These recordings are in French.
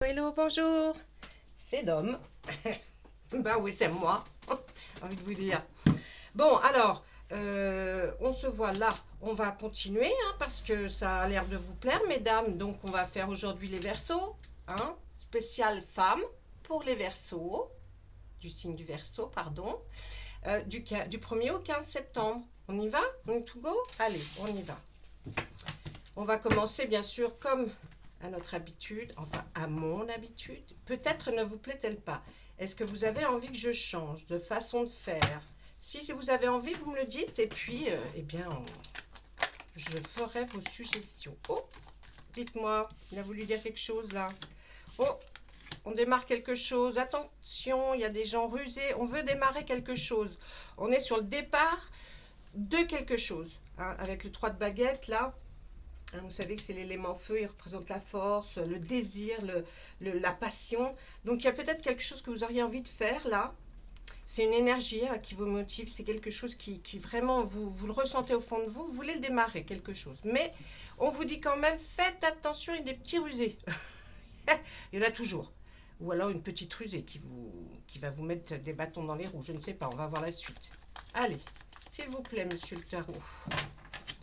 Hello, bonjour. C'est Dom. Bah oui, c'est moi. J'ai envie de vous dire. Bon, alors, on se voit là. On va continuer parce que ça a l'air de vous plaire, mesdames. Donc, on va faire aujourd'hui les Verseaux. Spécial femme pour les Verseaux. Du signe du Verseau, pardon. Du 1er au 15 septembre. On y va? On est to go? Allez, on y va. On va commencer, bien sûr, comme à notre habitude, enfin à mon habitude. Peut-être ne vous plaît-elle pas. Est-ce que vous avez envie que je change de façon de faire? Si vous avez envie, vous me le dites et puis, eh bien, je ferai vos suggestions. Oh, dites-moi, il a voulu dire quelque chose là. Oh, on démarre quelque chose. Attention, il y a des gens rusés. On veut démarrer quelque chose. On est sur le départ de quelque chose. Avec le 3 de baguette là. Vous savez que c'est l'élément feu, il représente la force, le désir, la passion. Donc il y a peut-être quelque chose que vous auriez envie de faire là. C'est une énergie qui vous motive, c'est quelque chose qui vraiment, vous le ressentez au fond de vous, vous voulez le démarrer, quelque chose. Mais on vous dit quand même, faites attention, il y a des petits rusés. Il y en a toujours. Ou alors une petite rusée qui va vous mettre des bâtons dans les roues, je ne sais pas, on va voir la suite. Allez, s'il vous plaît, monsieur le tarot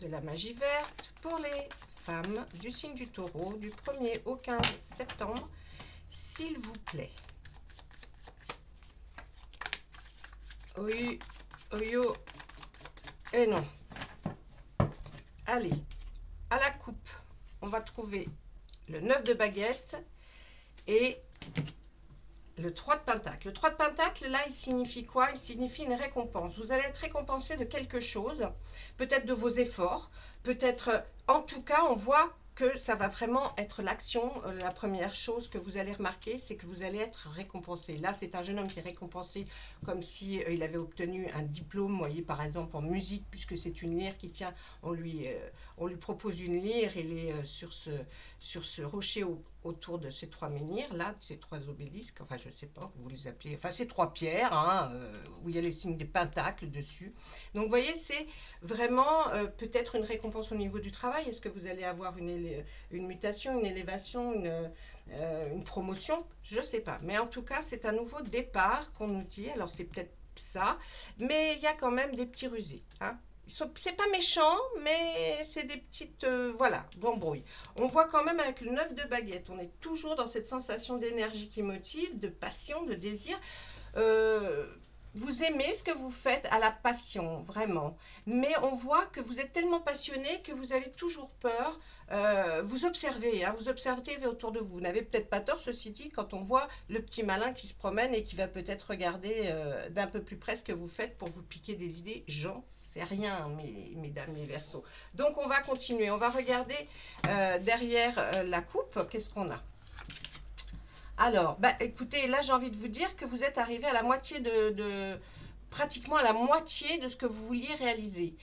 de la magie verte pour les femmes du signe du taureau du 1er au 15 septembre, s'il vous plaît. Oui, oui, oh, et non. Allez, à la coupe, on va trouver le 9 de baguette et le 3 de pentacle. Le 3 de pentacle, là, il signifie quoi? Il signifie une récompense. Vous allez être récompensé de quelque chose, peut-être de vos efforts, peut-être, en tout cas, on voit que ça va vraiment être l'action. La première chose que vous allez remarquer, c'est que vous allez être récompensé. Là, c'est un jeune homme qui est récompensé comme si il avait obtenu un diplôme, vous voyez, par exemple en musique, puisque c'est une lyre qui tient, on lui propose une lyre, il est sur ce rocher autour de ces 3 menhirs, là, ces 3 obélisques, enfin, je ne sais pas, vous les appelez, enfin, ces 3 pierres, où il y a les signes des pentacles dessus. Donc, vous voyez, c'est vraiment peut-être une récompense au niveau du travail. Est-ce que vous allez avoir une mutation, une élévation, une promotion? Je ne sais pas. Mais en tout cas, c'est un nouveau départ qu'on nous dit. Alors, c'est peut-être ça, mais il y a quand même des petits rusés. C'est pas méchant, mais c'est des petites, voilà, d'embrouilles. On voit quand même avec le 9 de baguette, on est toujours dans cette sensation d'énergie qui motive, de passion, de désir. Vous aimez ce que vous faites à la passion, vraiment. Mais on voit que vous êtes tellement passionné que vous avez toujours peur. Vous observez, vous observez autour de vous. Vous n'avez peut-être pas tort, ceci dit, quand on voit le petit malin qui se promène et qui va peut-être regarder d'un peu plus près ce que vous faites pour vous piquer des idées. J'en sais rien, mesdames les Verseaux. Donc on va continuer. On va regarder derrière la coupe, qu'est-ce qu'on a? Alors, bah, écoutez, là j'ai envie de vous dire que vous êtes arrivé à la moitié pratiquement à la moitié de ce que vous vouliez réaliser.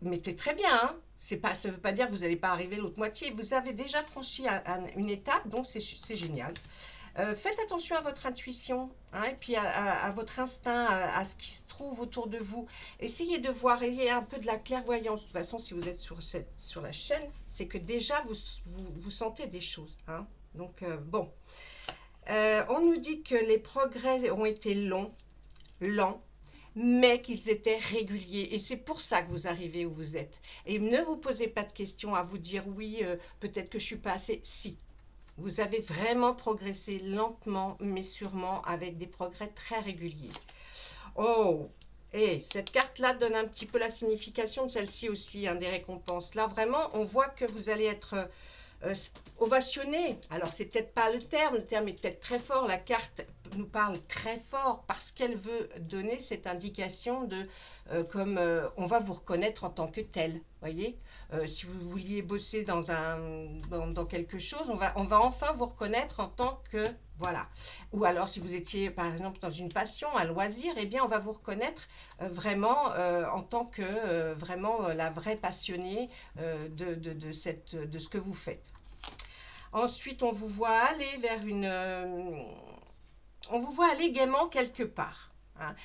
Mais c'est très bien, ça ne veut pas dire que vous n'allez pas arriver à l'autre moitié. Vous avez déjà franchi une étape, donc c'est génial. Faites attention à votre intuition, et puis à votre instinct, à ce qui se trouve autour de vous. Essayez de voir, ayez un peu de la clairvoyance. De toute façon, si vous êtes sur la chaîne, c'est que déjà vous sentez des choses. Donc, bon. On nous dit que les progrès ont été lents, mais qu'ils étaient réguliers. Et c'est pour ça que vous arrivez où vous êtes. Et ne vous posez pas de questions à vous dire oui, peut-être que je suis pas assez. Si, vous avez vraiment progressé lentement, mais sûrement avec des progrès très réguliers. Oh, et cette carte-là donne un petit peu la signification de celle-ci aussi, des récompenses. Là, vraiment, on voit que vous allez être ovationné. Alors, c'est peut-être pas le terme est peut-être très fort. La carte nous parle très fort parce qu'elle veut donner cette indication de comme on va vous reconnaître en tant que tel. Voyez, si vous vouliez bosser dans quelque chose, on va enfin vous reconnaître en tant que voilà. Ou alors si vous étiez par exemple dans une passion, un loisir, eh bien on va vous reconnaître vraiment en tant que vraiment la vraie passionnée de ce que vous faites. Ensuite, on vous voit aller vers on vous voit aller gaiement quelque part.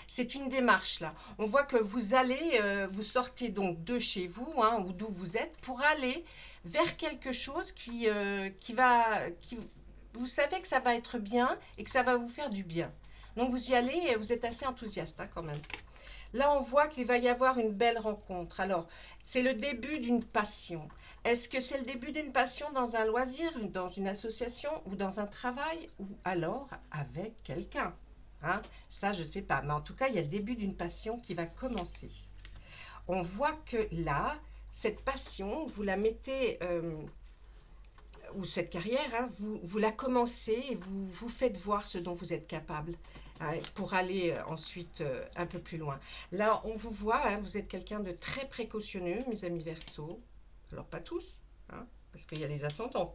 C'est une démarche là. On voit que vous allez, vous sortez donc de chez vous, ou d'où vous êtes, pour aller vers quelque chose qui va vous savez que ça va être bien et que ça va vous faire du bien. Donc vous y allez et vous êtes assez enthousiaste hein, quand même. Là, on voit qu'il va y avoir une belle rencontre. Alors, c'est le début d'une passion. Est-ce que c'est le début d'une passion dans un loisir, dans une association ou dans un travail ou alors avec quelqu'un hein? Ça, je ne sais pas. Mais en tout cas, il y a le début d'une passion qui va commencer. On voit que là, cette passion, vous la mettez... ou cette carrière, hein, vous la commencez et vous faites voir ce dont vous êtes capable hein, pour aller ensuite un peu plus loin. Là, on vous voit, hein, vous êtes quelqu'un de très précautionneux, mes amis Verseaux. Alors, pas tous, hein, parce qu'il y a les ascendants.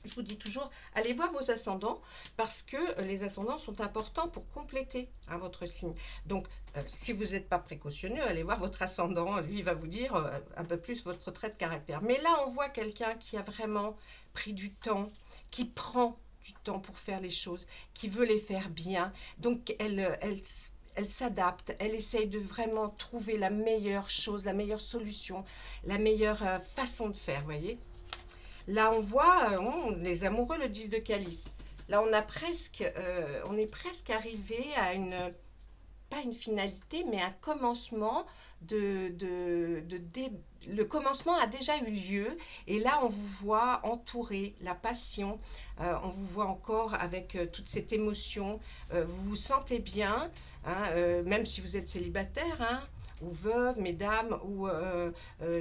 Je vous dis toujours, allez voir vos ascendants parce que les ascendants sont importants pour compléter hein, votre signe. Donc, si vous n'êtes pas précautionneux, allez voir votre ascendant. Lui, il va vous dire un peu plus votre trait de caractère. Mais là, on voit quelqu'un qui a vraiment pris du temps, qui prend du temps pour faire les choses, qui veut les faire bien. Donc, elle s'adapte, elle essaye de vraiment trouver la meilleure chose, la meilleure solution, la meilleure façon de faire, vous voyez. Là, on voit les amoureux, le 10 de calice. Là, on est presque arrivé à une, pas une finalité, mais un commencement le commencement a déjà eu lieu. Et là, on vous voit entouré, la passion. On vous voit encore avec toute cette émotion. Vous vous sentez bien, hein, même si vous êtes célibataire, hein, ou veuve, mesdames, ou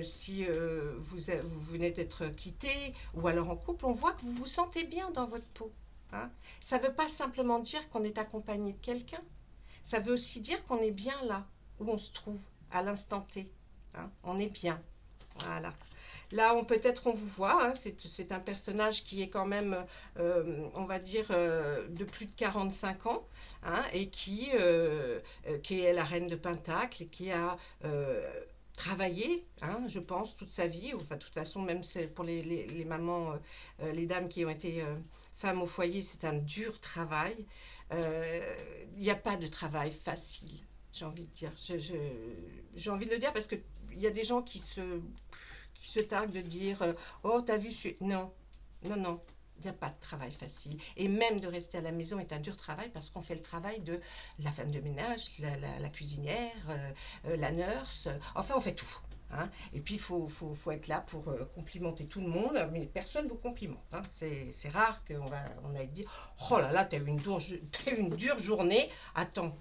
si vous venez d'être quitté, ou alors en couple, on voit que vous vous sentez bien dans votre peau. Hein. Ça ne veut pas simplement dire qu'on est accompagné de quelqu'un. Ça veut aussi dire qu'on est bien là où on se trouve, à l'instant T. Hein. On est bien. Voilà. Là, peut-être on vous voit, hein, c'est un personnage qui est quand même, on va dire, de plus de 45 ans, hein, et qui est la reine de Pentacle, et qui a travaillé, hein, je pense, toute sa vie. Enfin, de toute façon, même pour les mamans, les dames qui ont été femmes au foyer, c'est un dur travail. Il n'y a pas de travail facile, j'ai envie de dire. J'ai envie de le dire parce qu'il y a des gens qui se targuent de dire oh, t'as vu, non, non, non. Il n'y a pas de travail facile. Et même de rester à la maison est un dur travail parce qu'on fait le travail de la femme de ménage, la cuisinière, la nurse. Enfin, on fait tout. Hein. Et puis, il faut être là pour complimenter tout le monde, mais personne ne vous complimente. Hein. C'est rare qu'on aille dire « Oh là là, t'as eu une dure journée. Attends,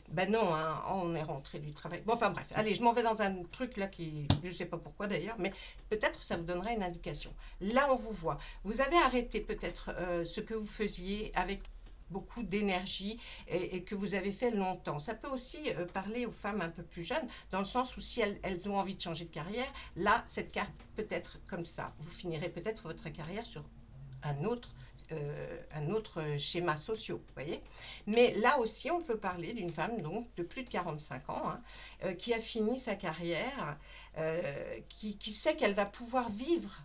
Ben non, hein, on est rentré du travail. » Bon, enfin bref, allez, je m'en vais dans un truc là qui... Je ne sais pas pourquoi d'ailleurs, mais peut-être ça vous donnera une indication. Là, on vous voit. Vous avez arrêté peut-être ce que vous faisiez avec beaucoup d'énergie et que vous avez fait longtemps. Ça peut aussi parler aux femmes un peu plus jeunes, dans le sens où si elles ont envie de changer de carrière, là, cette carte peut être comme ça. Vous finirez peut-être votre carrière sur un autre schéma social, vous voyez. Mais là aussi, on peut parler d'une femme donc de plus de 45 ans, hein, qui a fini sa carrière, qui sait qu'elle va pouvoir vivre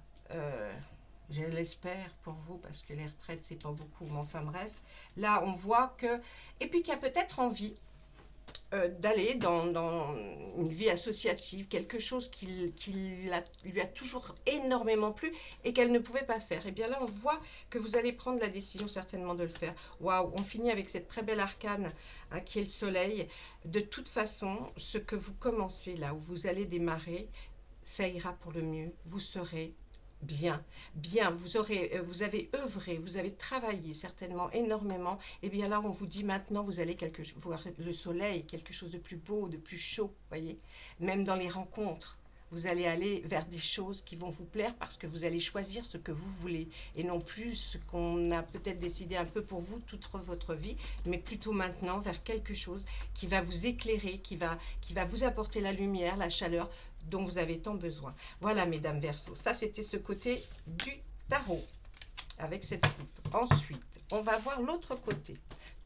je l'espère pour vous parce que les retraites c'est pas beaucoup, mais enfin bref, là on voit que, et puis qu'il y a peut-être envie d'aller dans une vie associative, quelque chose lui a toujours énormément plu et qu'elle ne pouvait pas faire. Et bien là on voit que vous allez prendre la décision certainement de le faire. Waouh, on finit avec cette très belle arcane hein, qui est le soleil. De toute façon, ce que vous commencez là, où vous allez démarrer, ça ira pour le mieux, vous serez bien, bien, vous avez œuvré, vous avez travaillé certainement énormément, et bien là on vous dit maintenant vous allez voir le soleil, quelque chose de plus beau, de plus chaud, voyez, même dans les rencontres, vous allez aller vers des choses qui vont vous plaire parce que vous allez choisir ce que vous voulez et non plus ce qu'on a peut-être décidé un peu pour vous toute votre vie, mais plutôt maintenant vers quelque chose qui va vous éclairer, qui va vous apporter la lumière, la chaleur dont vous avez tant besoin. Voilà, mesdames Verseaux, ça c'était ce côté du tarot, avec cette coupe. Ensuite, on va voir l'autre côté,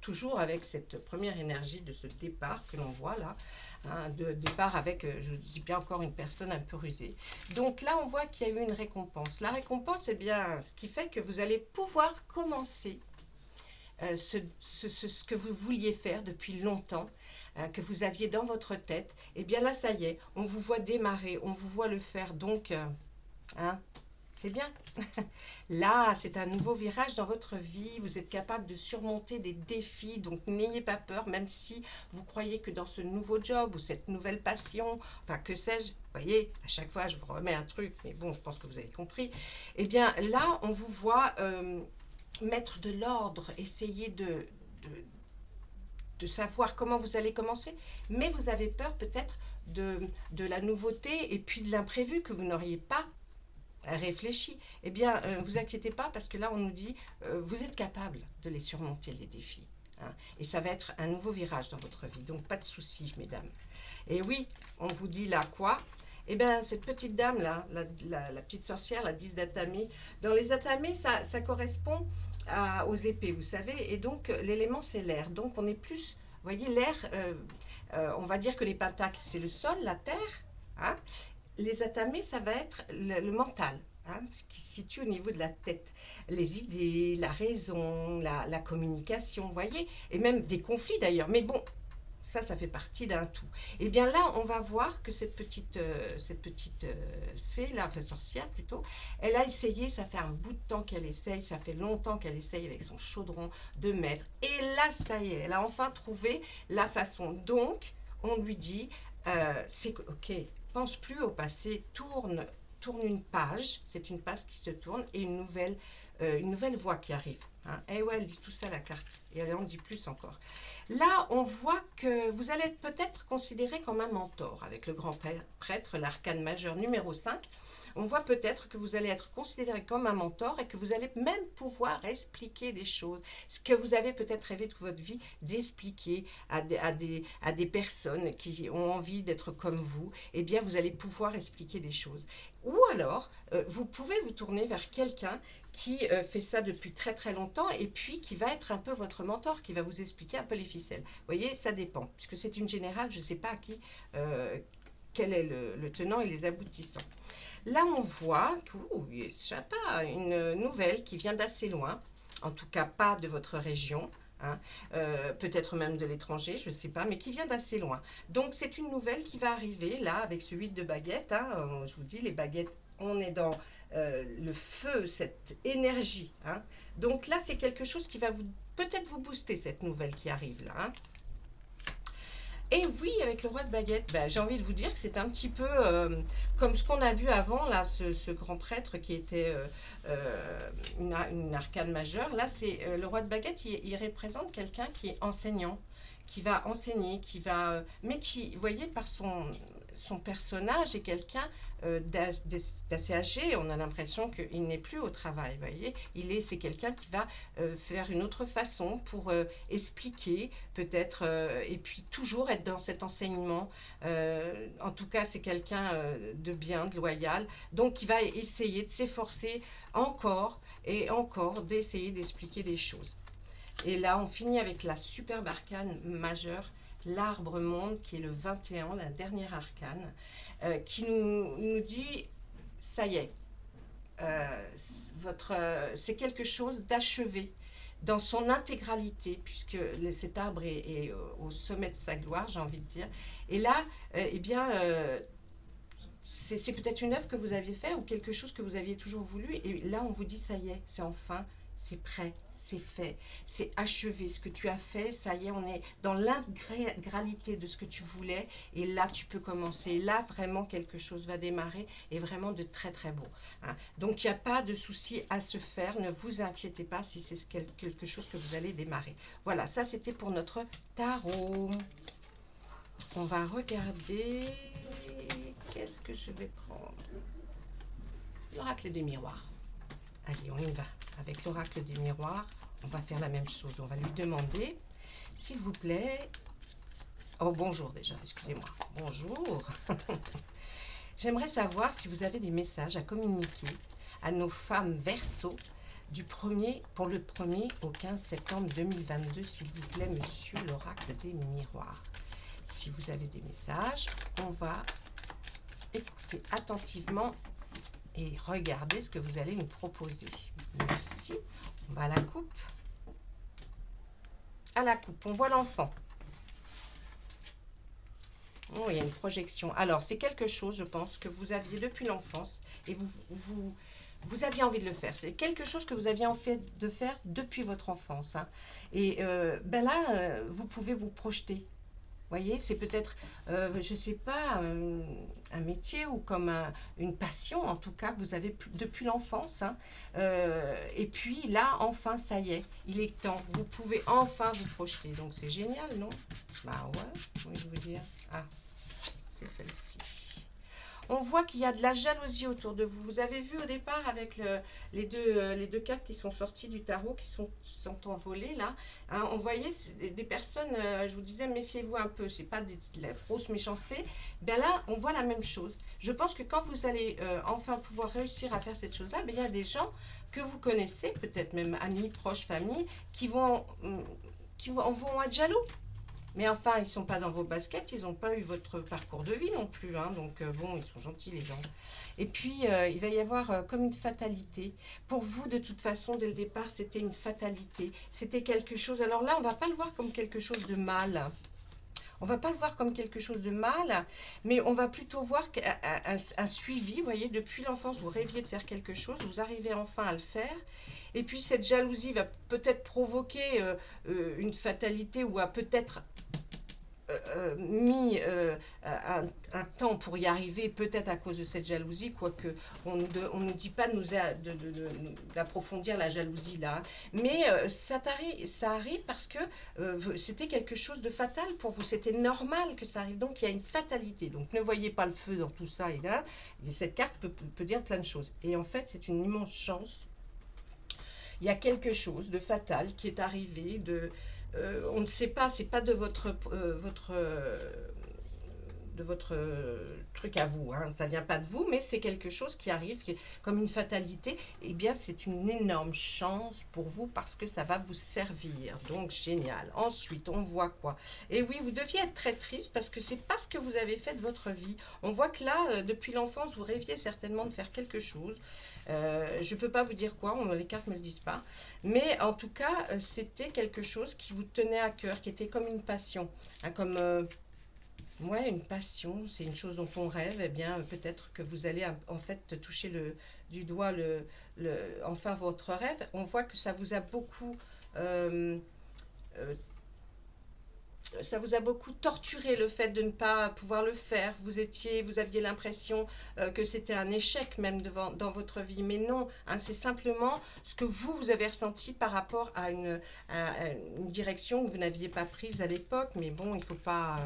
toujours avec cette première énergie de ce départ que l'on voit là, hein, de départ avec, je dis bien encore, une personne un peu rusée. Donc là, on voit qu'il y a eu une récompense. La récompense, c'est bien ce qui fait que vous allez pouvoir commencer ce que vous vouliez faire depuis longtemps, que vous aviez dans votre tête, et bien là, ça y est, on vous voit démarrer, on vous voit le faire, donc, hein, C'est bien. Là, c'est un nouveau virage dans votre vie. Vous êtes capable de surmonter des défis. Donc, n'ayez pas peur, même si vous croyez que dans ce nouveau job ou cette nouvelle passion, enfin, que sais-je, vous voyez, à chaque fois, je vous remets un truc, mais bon, je pense que vous avez compris. Eh bien, là, on vous voit mettre de l'ordre, essayer de savoir comment vous allez commencer, mais vous avez peur peut-être de la nouveauté et puis de l'imprévu que vous n'auriez pas réfléchi. Eh bien, vous inquiétez pas parce que là, on nous dit, vous êtes capable de les surmonter, les défis. Hein, et ça va être un nouveau virage dans votre vie. Donc, pas de soucis, mesdames. Et oui, on vous dit là quoi? Eh bien, cette petite dame-là, la petite sorcière, la 10 d'Atami, dans les Atami, ça correspond aux épées, vous savez, et donc l'élément, c'est l'air. Donc, on est plus, vous voyez, l'air, on va dire que les pentacles, c'est le sol, la terre, hein. Les Atami, ça va être le mental, hein, ce qui se situe au niveau de la tête. Les idées, la raison, la communication, vous voyez, et même des conflits d'ailleurs. Mais bon, ça fait partie d'un tout. Et bien là, on va voir que cette petite fée, là, enfin sorcière plutôt, elle a essayé, ça fait un bout de temps qu'elle essaye, ça fait longtemps qu'elle essaye avec son chaudron de mettre. Et là, ça y est, elle a enfin trouvé la façon. Donc, on lui dit, c'est ok, pense plus au passé, tourne une page, c'est une page qui se tourne et une nouvelle voix qui arrive. Hein. Et ouais, elle dit tout ça la carte, et elle en dit plus encore. Là, on voit que vous allez être peut-être considéré comme un mentor avec le grand prêtre, l'arcane majeur numéro 5. On voit peut-être que vous allez être considéré comme un mentor et que vous allez même pouvoir expliquer des choses. Ce que vous avez peut-être rêvé toute votre vie d'expliquer à des personnes qui ont envie d'être comme vous, eh bien, vous allez pouvoir expliquer des choses. Ou alors, vous pouvez vous tourner vers quelqu'un qui fait ça depuis très très longtemps et puis qui va être un peu votre mentor, qui va vous expliquer un peu les ficelles. Vous voyez, ça dépend. Puisque c'est une générale, je ne sais pas à qui, quel est le tenant et les aboutissants. Là, on voit je sais pas, une nouvelle qui vient d'assez loin, en tout cas pas de votre région, hein, peut-être même de l'étranger, je ne sais pas, mais qui vient d'assez loin. Donc, c'est une nouvelle qui va arriver, là, avec ce 8 de baguette. Hein, je vous dis, les baguettes, on est dans le feu, cette énergie. Hein. Donc là, c'est quelque chose qui va peut-être vous booster, cette nouvelle qui arrive là. Hein. Et oui, avec le roi de baguette, ben, j'ai envie de vous dire que c'est un petit peu comme ce qu'on a vu avant, là, ce grand prêtre qui était une arcane majeure. Là, c'est le roi de baguette, il représente quelqu'un qui est enseignant, qui va enseigner, mais qui, vous voyez, par son personnage est quelqu'un d'assez âgé. On a l'impression qu'il n'est plus au travail, vous voyez. C'est quelqu'un qui va faire une autre façon pour expliquer, peut-être, et puis toujours être dans cet enseignement. En tout cas, c'est quelqu'un de bien, de loyal. Donc, il va essayer de s'efforcer encore et encore d'essayer d'expliquer des choses. Et là, on finit avec la superbe arcane majeure, l'arbre monde, qui est le 21, la dernière arcane, qui nous dit, ça y est, c'est quelque chose d'achevé dans son intégralité, puisque cet arbre est au sommet de sa gloire, j'ai envie de dire. Et là, eh bien, c'est peut-être une œuvre que vous aviez faite ou quelque chose que vous aviez toujours voulu. Et là, on vous dit, ça y est, c'est enfin, c'est prêt, c'est fait, c'est achevé. Ce que tu as fait, ça y est, on est dans l'intégralité de ce que tu voulais. Et là, tu peux commencer. Là, vraiment, quelque chose va démarrer et vraiment de très, très beau. Hein. Donc, il n'y a pas de souci à se faire. Ne vous inquiétez pas si c'est quelque chose que vous allez démarrer. Voilà, ça, c'était pour notre tarot. On va regarder... Qu'est-ce que je vais prendre? L'oracle des miroirs. Allez, on y va. Avec l'oracle des miroirs, on va faire la même chose. On va lui demander, s'il vous plaît... Oh, bonjour déjà, excusez-moi. Bonjour. J'aimerais savoir si vous avez des messages à communiquer à nos femmes Verseau pour le 1er au 15 septembre 2022, s'il vous plaît, monsieur l'oracle des miroirs. Si vous avez des messages, on va écoutez attentivement et regardez ce que vous allez nous proposer. Merci. On va à la coupe. À la coupe, on voit l'enfant. Oh, il y a une projection. Alors, c'est quelque chose, je pense, que vous aviez depuis l'enfance et vous aviez envie de le faire. C'est quelque chose que vous aviez envie de faire depuis votre enfance, hein. Et ben là, vous pouvez vous projeter. Voyez, c'est peut-être, je ne sais pas, un métier ou comme une passion, en tout cas, que vous avez depuis l'enfance, hein. Et puis là, enfin, ça y est, il est temps. Vous pouvez enfin vous projeter. Donc, c'est génial, non? Bah ouais, oui, je veux dire. Ah, c'est celle-ci. On voit qu'il y a de la jalousie autour de vous. Vous avez vu au départ avec les deux cartes qui sont sorties du tarot, qui sont envolées là. Hein, on voyait des personnes, je vous disais, méfiez-vous un peu. C'est pas de la grosse méchanceté. Bien là, on voit la même chose. Je pense que quand vous allez enfin pouvoir réussir à faire cette chose-là, il y a des gens que vous connaissez, peut-être même amis, proches, famille, vont être jaloux. Mais enfin, ils ne sont pas dans vos baskets, ils n'ont pas eu votre parcours de vie non plus, hein, donc bon, ils sont gentils les gens. Et puis, il va y avoir comme une fatalité. Pour vous, de toute façon, dès le départ, c'était une fatalité. C'était quelque chose, alors là, on ne va pas le voir comme quelque chose de mal. On ne va pas le voir comme quelque chose de mal, mais on va plutôt voir un suivi. Vous voyez, depuis l'enfance, vous rêviez de faire quelque chose, vous arrivez enfin à le faire. Et puis, cette jalousie va peut-être provoquer une fatalité ou a peut-être mis un temps pour y arriver, peut-être à cause de cette jalousie, quoique on ne dit pas d'approfondir la jalousie là. Mais ça arrive parce que c'était quelque chose de fatal pour vous, c'était normal que ça arrive, donc il y a une fatalité. Donc ne voyez pas le feu dans tout ça, et là, cette carte peut dire plein de choses. Et en fait, c'est une immense chance. Il y a quelque chose de fatal qui est arrivé, on ne sait pas, c'est pas de votre truc à vous, hein. Ça vient pas de vous, mais c'est quelque chose qui arrive comme une fatalité. Eh bien, c'est une énorme chance pour vous parce que ça va vous servir. Donc, génial. Ensuite, on voit quoi? Et oui, vous deviez être très triste parce que c'est pas ce que vous avez fait de votre vie. On voit que là, depuis l'enfance, vous rêviez certainement de faire quelque chose. Je ne peux pas vous dire quoi, les cartes ne me le disent pas. Mais en tout cas, c'était quelque chose qui vous tenait à cœur, qui était comme une passion. Hein, comme, ouais, une passion, c'est une chose dont on rêve. Eh bien, peut-être que vous allez en fait toucher du doigt enfin votre rêve. On voit que ça vous a beaucoup... euh, euh, ça vous a beaucoup torturé le fait de ne pas pouvoir le faire. Vous aviez l'impression que c'était un échec même dans votre vie. Mais non, hein, c'est simplement ce que vous avez ressenti par rapport à une direction que vous n'aviez pas prise à l'époque. Mais bon, il ne faut pas...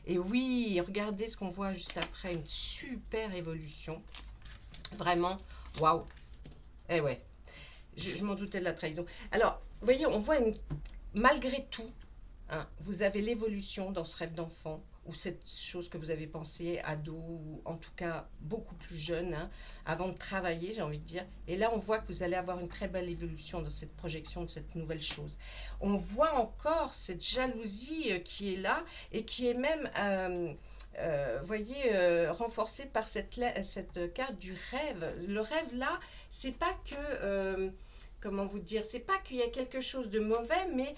Et oui, regardez ce qu'on voit juste après. Une super évolution. Vraiment, waouh. Eh ouais, je m'en doutais de la trahison. Alors, vous voyez, on voit malgré tout, hein, vous avez l'évolution dans ce rêve d'enfant, ou cette chose que vous avez pensé ado, ou en tout cas beaucoup plus jeune, hein, avant de travailler, j'ai envie de dire. Et là, on voit que vous allez avoir une très belle évolution dans cette projection de cette nouvelle chose. On voit encore cette jalousie qui est là, et qui est même... voyez, renforcée par cette carte du rêve. Le rêve là, c'est pas que, comment vous dire, c'est pas qu'il y a quelque chose de mauvais, mais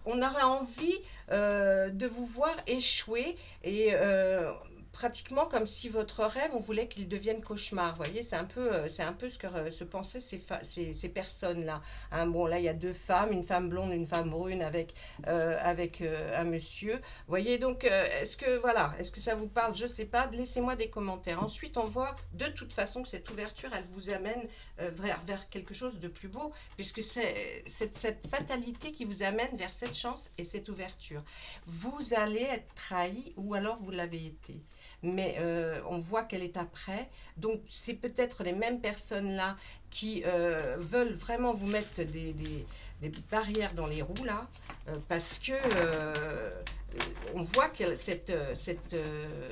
on aurait envie de vous voir échouer et pratiquement comme si votre rêve, on voulait qu'il devienne cauchemar. Vous voyez, c'est un peu ce que se pensaient ces personnes-là. Hein, bon, là, il y a deux femmes, une femme blonde, une femme brune avec un monsieur. Vous voyez, donc, est-ce que ça vous parle? Je ne sais pas. Laissez-moi des commentaires. Ensuite, on voit de toute façon que cette ouverture, elle vous amène vers quelque chose de plus beau, puisque c'est cette fatalité qui vous amène vers cette chance et cette ouverture. Vous allez être trahi ou alors vous l'avez été. Mais on voit qu'elle est après. Donc, c'est peut-être les mêmes personnes-là qui veulent vraiment vous mettre des barrières dans les roues, là, parce que on voit que cette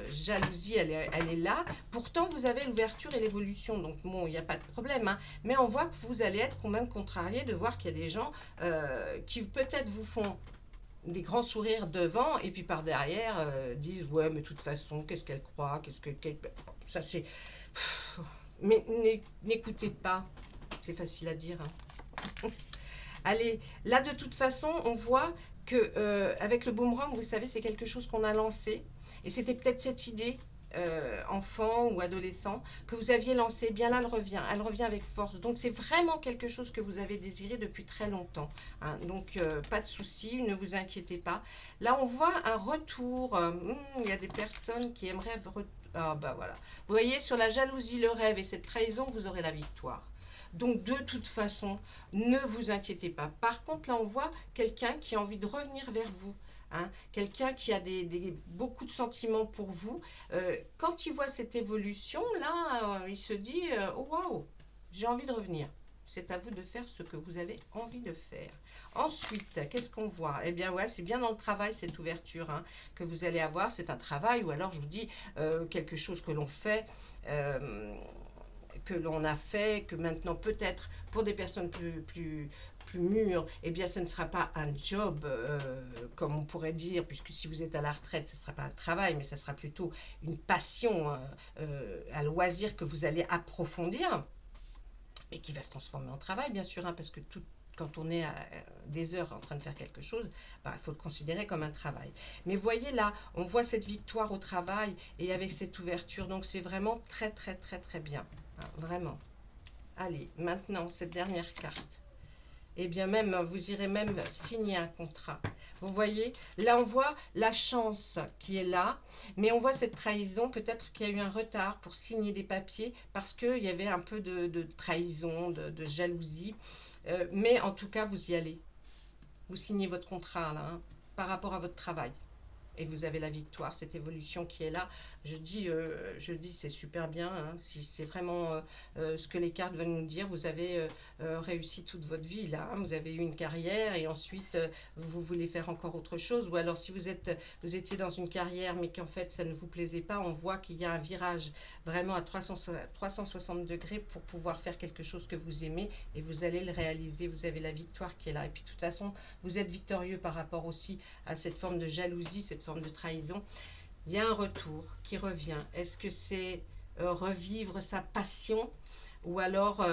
jalousie, elle est là. Pourtant, vous avez l'ouverture et l'évolution, donc bon, il n'y a pas de problème, hein. Mais on voit que vous allez être quand même contrarié de voir qu'il y a des gens qui peut-être vous font des grands sourires devant et puis par derrière disent ouais mais de toute façon qu'est-ce qu'elle croit, ça c'est mais n'écoutez pas, c'est facile à dire, hein. Allez, là de toute façon on voit que avec le boomerang, vous savez, c'est quelque chose qu'on a lancé et c'était peut-être cette idée enfant ou adolescent que vous aviez lancé, eh bien là elle revient avec force. Donc c'est vraiment quelque chose que vous avez désiré depuis très longtemps, hein. Donc pas de souci, ne vous inquiétez pas. Là on voit un retour, il y a des personnes qui aimeraient... Ah bah voilà, vous voyez, sur la jalousie, le rêve et cette trahison, vous aurez la victoire. Donc de toute façon, ne vous inquiétez pas. Par contre, là on voit quelqu'un qui a envie de revenir vers vous. Hein, quelqu'un qui a beaucoup de sentiments pour vous, quand il voit cette évolution, là, il se dit oh, waouh, j'ai envie de revenir. C'est à vous de faire ce que vous avez envie de faire. Ensuite, qu'est-ce qu'on voit? Eh bien, ouais, c'est bien dans le travail, cette ouverture, hein, que vous allez avoir. C'est un travail, ou alors, je vous dis, quelque chose que l'on fait... que l'on a fait, que maintenant peut-être pour des personnes plus mûres, eh bien ce ne sera pas un job comme on pourrait dire, puisque si vous êtes à la retraite, ce ne sera pas un travail, mais ce sera plutôt une passion, un loisir que vous allez approfondir, mais qui va se transformer en travail bien sûr, hein, parce que quand on est à des heures en train de faire quelque chose, bah, il faut le considérer comme un travail. Mais voyez là, on voit cette victoire au travail et avec cette ouverture, donc c'est vraiment très très très très bien, hein, vraiment. Allez, maintenant, cette dernière carte. Eh bien même, vous irez même signer un contrat. Vous voyez, là on voit la chance qui est là, mais on voit cette trahison, peut-être qu'il y a eu un retard pour signer des papiers, parce qu'il y avait un peu de trahison, de jalousie, mais en tout cas vous y allez. Vous signez votre contrat là, hein, par rapport à votre travail. Et vous avez la victoire, cette évolution qui est là. Je dis c'est super bien, hein, si c'est vraiment ce que les cartes veulent nous dire. Vous avez réussi toute votre vie là, hein, vous avez eu une carrière et ensuite vous voulez faire encore autre chose. Ou alors si vous étiez dans une carrière mais qu'en fait ça ne vous plaisait pas, on voit qu'il y a un virage vraiment à 360 degrés pour pouvoir faire quelque chose que vous aimez et vous allez le réaliser. Vous avez la victoire qui est là. Et puis de toute façon, vous êtes victorieux par rapport aussi à cette forme de jalousie, cette forme de trahison. Il y a un retour qui revient. Est-ce que c'est revivre sa passion, ou alors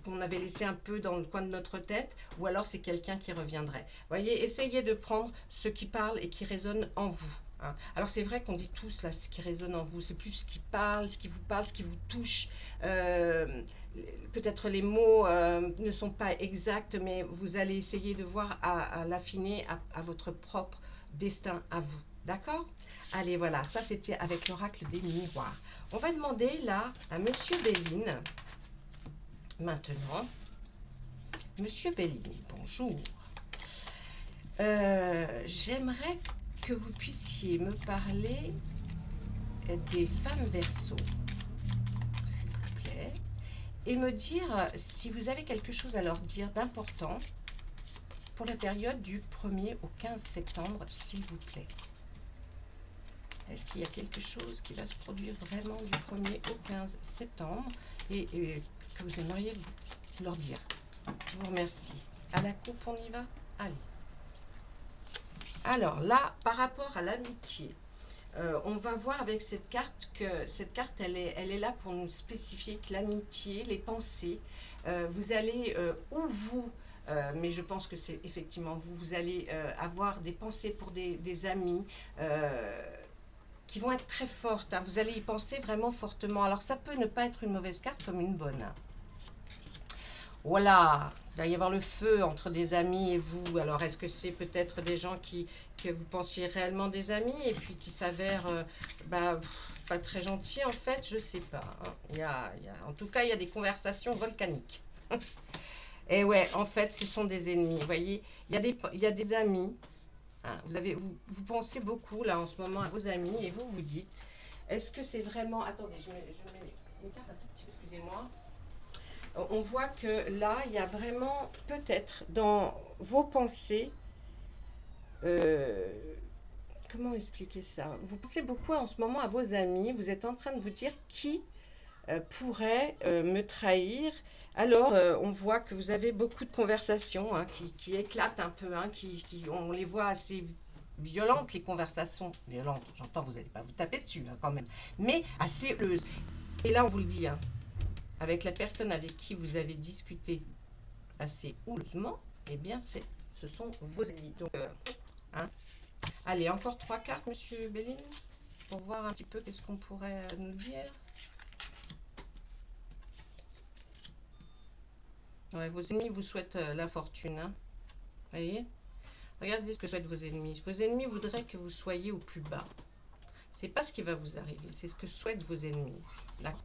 qu'on avait laissé un peu dans le coin de notre tête, ou alors c'est quelqu'un qui reviendrait. Voyez, essayez de prendre ce qui parle et qui résonne en vous. Hein. Alors c'est vrai qu'on dit tous là ce qui résonne en vous, c'est plus ce qui parle, ce qui vous touche. Peut-être les mots ne sont pas exacts, mais vous allez essayer de voir à l'affiner à votre propre destin à vous. D'accord? Allez, voilà, ça c'était avec l'oracle des miroirs. On va demander là à Monsieur Béline. Maintenant, Monsieur Béline, bonjour. J'aimerais que vous puissiez me parler des femmes Verseau, s'il vous plaît, et me dire si vous avez quelque chose à leur dire d'important pour la période du 1er au 15 septembre, s'il vous plaît. Est-ce qu'il y a quelque chose qui va se produire vraiment du 1er au 15 septembre et que vous aimeriez leur dire? Je vous remercie. À la coupe, on y va? Allez. Alors là, par rapport à l'amitié, on va voir avec cette carte que cette carte, elle est là pour nous spécifier que l'amitié, les pensées, vous allez, ou vous, mais je pense que c'est effectivement vous, vous allez avoir des pensées pour des amis, qui vont être très fortes, hein. Vous allez y penser vraiment fortement. Alors ça peut ne pas être une mauvaise carte comme une bonne. Voilà, il va y avoir le feu entre des amis et vous. Alors est-ce que c'est peut-être des gens que vous pensiez réellement des amis et puis qui s'avèrent pas très gentils en fait? Je sais pas, hein. En tout cas, il y a des conversations volcaniques. Et ouais, en fait, ce sont des ennemis. Vous voyez, il y a des amis. Hein, vous pensez beaucoup là en ce moment à vos amis et vous vous dites, est-ce que c'est vraiment... Attendez, je mets une carte un tout petit peu, excusez-moi. On voit que là, il y a vraiment peut-être dans vos pensées, comment expliquer ça? Vous pensez beaucoup en ce moment à vos amis, vous êtes en train de vous dire qui pourrait me trahir. Alors, on voit que vous avez beaucoup de conversations, hein, qui éclatent un peu, hein, on les voit assez violentes, les conversations. Violentes, j'entends, vous n'allez pas vous taper dessus, hein, quand même, mais assez houleuses. Et là, on vous le dit, hein, avec la personne avec qui vous avez discuté assez houleusement, eh bien, ce sont vos amis. Donc, hein. Allez, encore 3 cartes, Monsieur Béline. pour voir un petit peu qu'est-ce qu'on pourrait nous dire. Ouais, vos ennemis vous souhaitent la fortune. Hein. Vous voyez? Regardez ce que souhaitent vos ennemis. Vos ennemis voudraient que vous soyez au plus bas. C'est pas ce qui va vous arriver, c'est ce que souhaitent vos ennemis. D'accord.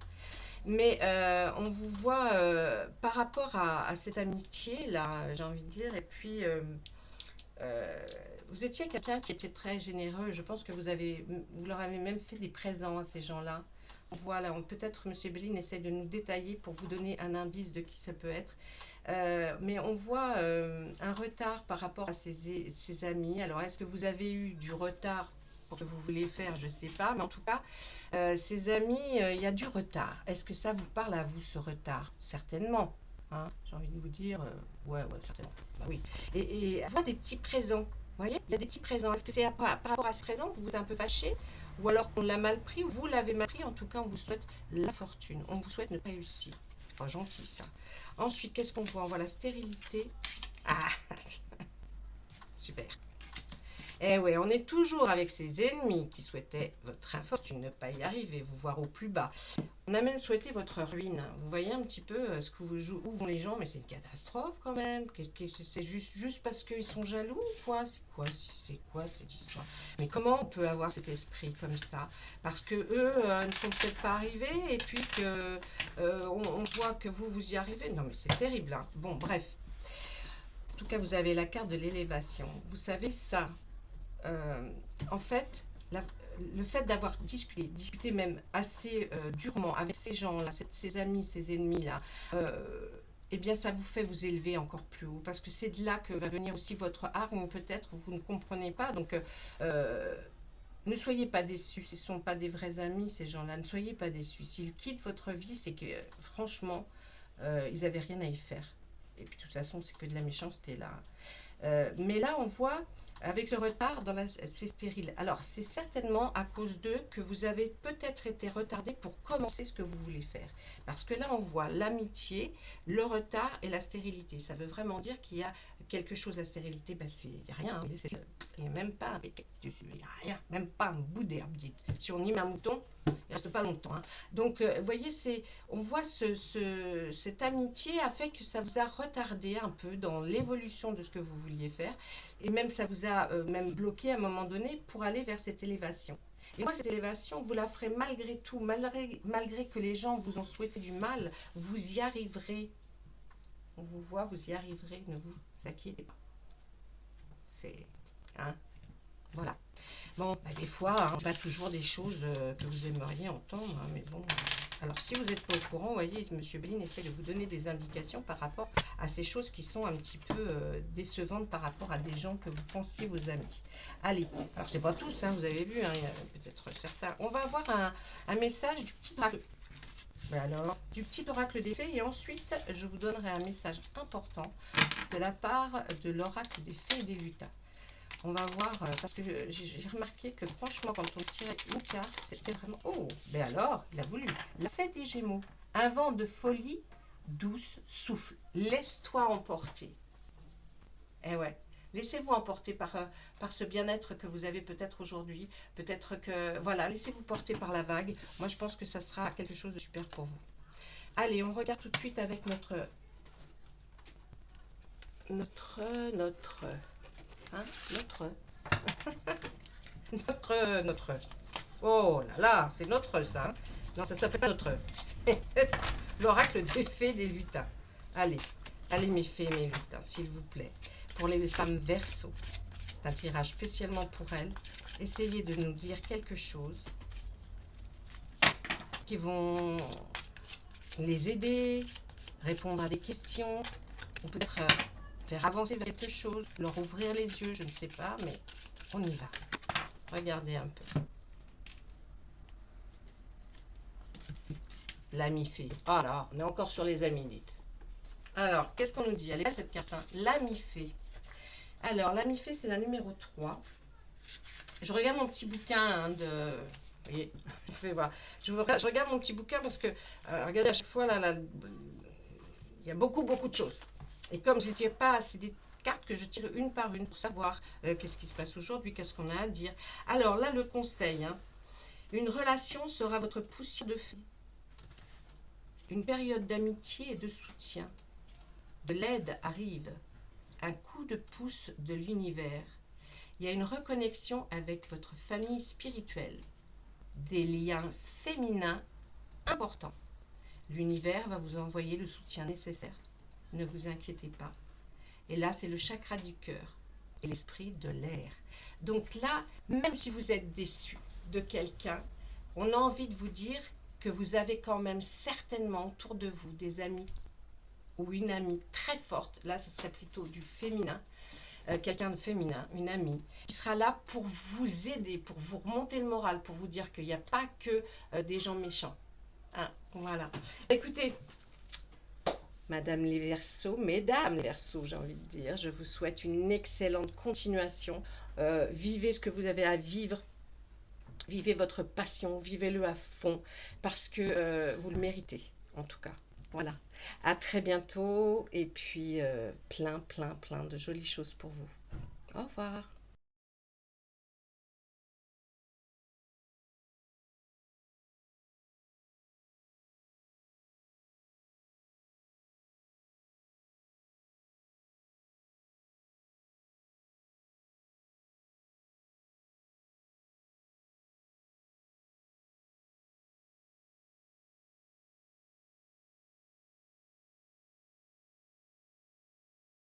Mais on vous voit par rapport à cette amitié-là, j'ai envie de dire, et puis vous étiez quelqu'un qui était très généreux. Je pense que vous leur avez même fait des présents à ces gens-là. Voilà, peut-être M. Béline essaie de nous détailler pour vous donner un indice de qui ça peut être. Mais on voit un retard par rapport à ses amis. Alors, est-ce que vous avez eu du retard pour ce que vous voulez faire? Je ne sais pas. Mais en tout cas, ses amis, il y a du retard. Est-ce que ça vous parle à vous, ce retard? Certainement. Hein, j'ai envie de vous dire, ouais, certainement. Bah oui. Et avoir des petits présents. Vous voyez, il y a des petits présents. Est-ce que c'est par rapport à ces présents que vous êtes un peu fâché? Ou alors qu'on l'a mal pris, ou vous l'avez mal pris? En tout cas, on vous souhaite la fortune. On vous souhaite ne pas réussir. C'est pas gentil, ça. Ensuite, qu'est-ce qu'on voit? On voit la stérilité. Ah, super. Eh ouais, on est toujours avec ses ennemis qui souhaitaient votre infortune, ne pas y arriver, vous voir au plus bas. On a même souhaité votre ruine. Vous voyez un petit peu ce que où vont les gens, mais c'est une catastrophe quand même. C'est juste parce qu'ils sont jaloux ou quoi? C'est quoi cette histoire? Mais comment on peut avoir cet esprit comme ça? Parce que eux ne sont peut-être pas arrivés et puis que on voit que vous y arrivez. Non mais c'est terrible. Hein. Bon, bref. En tout cas, vous avez la carte de l'élévation. Vous savez ça. En fait, le fait d'avoir discuté même assez durement avec ces gens-là, ces amis, ces ennemis-là, eh bien, ça vous fait vous élever encore plus haut. Parce que c'est de là que va venir aussi votre hargne, peut-être, vous ne comprenez pas. Donc, ne soyez pas déçus. Ce ne sont pas des vrais amis, ces gens-là. Ne soyez pas déçus. S'ils quittent votre vie, c'est que, franchement, ils n'avaient rien à y faire. Et puis, de toute façon, c'est que de la méchanceté, là. Mais là, on voit, avec ce retard, c'est stérile. Alors, c'est certainement à cause d'eux que vous avez peut-être été retardé pour commencer ce que vous voulez faire. Parce que là, on voit l'amitié, le retard et la stérilité. Ça veut vraiment dire qu'il y a quelque chose. La stérilité, ben, il n'y a rien. Il n'y a même pas un cactus, il n'y a rien, même pas un bout d'herbe. Si on y met un mouton, il ne reste pas longtemps. Hein. Donc, vous voyez, on voit cette amitié a fait que ça vous a retardé un peu dans l'évolution de ce que vous vouliez faire. Et même, ça vous a même bloqué à un moment donné pour aller vers cette élévation. Et moi, cette élévation, vous la ferez malgré tout, malgré que les gens vous ont souhaité du mal, vous y arriverez. On vous voit, vous y arriverez, ne vous inquiétez pas. C'est... Hein, voilà. Bon, bah, des fois, hein, pas toujours des choses que vous aimeriez entendre, hein, mais bon. Alors, si vous n'êtes pas au courant, vous voyez, M. Béline essaie de vous donner des indications par rapport à ces choses qui sont un petit peu décevantes par rapport à des gens que vous pensiez vos amis. Allez, alors c'est pas tous, hein, vous avez vu, hein, il y a peut-être certains. On va avoir un message du petit oracle. Alors, du petit oracle des fées, et ensuite, je vous donnerai un message important de la part de l'oracle des fées et des lutins. On va voir, parce que j'ai remarqué que franchement, quand on tirait une carte, c'était vraiment... Oh, mais alors, il a voulu. La fête des Gémeaux. Un vent de folie douce souffle. Laisse-toi emporter. Eh ouais, laissez-vous emporter par ce bien-être que vous avez peut-être aujourd'hui. Peut-être que... Voilà, laissez-vous porter par la vague. Moi, je pense que ça sera quelque chose de super pour vous. Allez, on regarde tout de suite avec notre... Hein, notre. Oh là là, c'est notre ça. Hein. Non, ça s'appelle pas notre. C'est l'oracle des fées des lutins. Allez, allez mes fées, mes lutins, s'il vous plaît. Pour les femmes Verseau, c'est un tirage spécialement pour elles. Essayez de nous dire quelque chose qui vont les aider, répondre à des questions, ou peut-être faire avancer vers quelque chose, leur ouvrir les yeux, je ne sais pas, mais on y va. Regardez un peu. L'ami fée. Ah là, on est encore sur les amis, dites. Alors, qu'est-ce qu'on nous dit? Elle est belle cette carte, hein. L'ami fée. Alors, l'ami fée, c'est la numéro 3. Je regarde mon petit bouquin hein, de... Vous voyez, vous pouvez voir. Je regarde mon petit bouquin parce que, regardez, à chaque fois, là, il y a beaucoup de choses. Et comme je ne tire pas, c'est des cartes que je tire une par une pour savoir qu'est-ce qui se passe aujourd'hui, qu'est-ce qu'on a à dire. Alors là, le conseil, hein, Une relation sera votre poussière de feu. Une période d'amitié et de soutien. De l'aide arrive. Un coup de pouce de l'univers. Il y a une reconnexion avec votre famille spirituelle. Des liens féminins importants. L'univers va vous envoyer le soutien nécessaire. Ne vous inquiétez pas. Et là, c'est le chakra du cœur et l'esprit de l'air. Donc là, même si vous êtes déçu de quelqu'un, on a envie de vous dire que vous avez quand même certainement autour de vous des amis ou une amie très forte. Là, ce serait plutôt du féminin. Quelqu'un de féminin, une amie, qui sera là pour vous aider, pour vous remonter le moral, pour vous dire qu'il n'y a pas que des gens méchants. Hein, voilà. Écoutez, Madame les Verseaux, Mesdames les Verseaux, j'ai envie de dire, je vous souhaite une excellente continuation. Vivez ce que vous avez à vivre. Vivez votre passion, vivez-le à fond, parce que vous le méritez, en tout cas. Voilà. À très bientôt, et puis plein de jolies choses pour vous. Au revoir.